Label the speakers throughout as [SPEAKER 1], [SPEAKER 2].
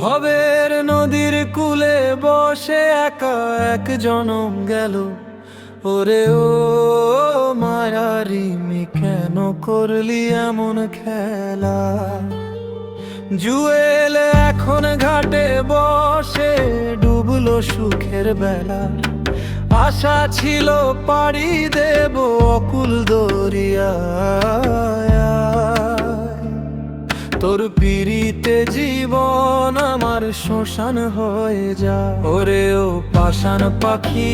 [SPEAKER 1] ভবের নদীর কূলে বসে একা এক জনম গেল। ওরে ও মায়ারিমি, কেন করলি এমন খেলা? জুয়েল এখন ঘাটে বসে, ডুবলো সুখের বেলা। আশা ছিল পাড়ি দেব অকুল দরিয়ায়। তোর পিড়িতে জীবন আমার শ্মশান হয়ে যা। ওরে ও পাষাণ পাখি,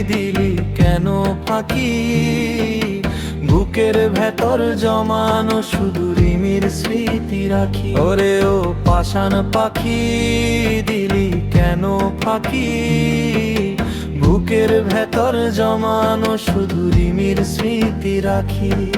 [SPEAKER 1] দিলি কেন ফাঁকি? বুকের ভেতর জমানো শুধু রিমির স্মৃতি রাখি। ওরে ও পাষাণ পাখি, দিলি কেন ফাঁকি? বুকের ভেতর জমানো শুধু রিমির স্মৃতি রাখি।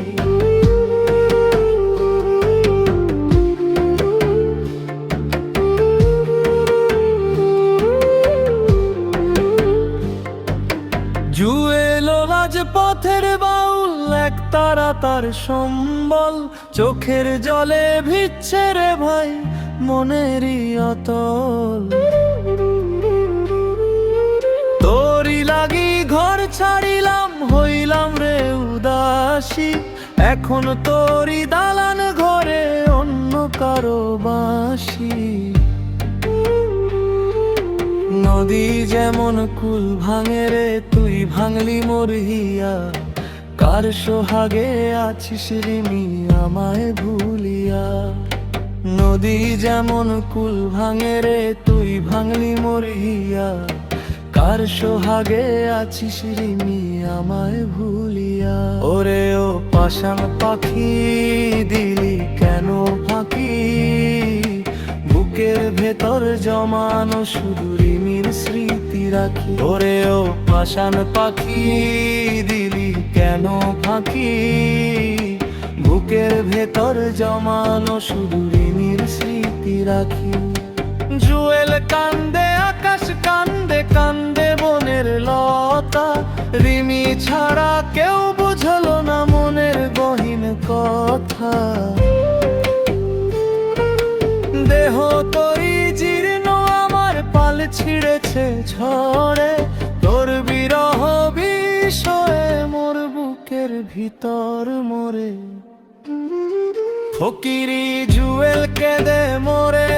[SPEAKER 1] জুয়েল রাজপথের বাউল, এক তারা তার সম্বল। চোখের জলে ভিজছে রে ভাই মনেরই অতল। তোরই লাগি ঘর ছাড়িলাম, হইলাম রে উদাসী। এখন তোরই দালান ঘরে অন্য কারো বাঁশি। নদী যেমন কুল ভাঙে রে, তুই ভাঙলি মোর হিয়া। কার সোহাগে আছিস রিমি আমায় ভুলিয়া? নদী যেমন কুল ভাঙে রে, তুই ভাঙলি মোর হিয়া। কার সোহাগে আছিস রিমি আমায় ভুলিয়া? ওরে ও পাষাণ পাখি, দিলি কেন ফাঁকি? বুকের ভেতর জমানো শুধু রিমির স্মৃতি রাখি। ওরে ও পাষাণ পাখি, দিলি কেন ফাঁকি? বুকের ভেতর জমানো শুধু রিমির স্মৃতি রাখি। জুয়েল কান্দে, আকাশ কান্দে, কান্দে বনের লতা। রিমি ছাড়া কেউ বুঝলো না মনের গহীন কথা। দেহ তোরি জীর্ণ আমার, পাল ছিঁড়েছে ঝড়ে। তোর বিরহ বিষয়ে মোর বুকের ভিতর মরে। ফকিরি জুয়েল কেঁদে মোরে।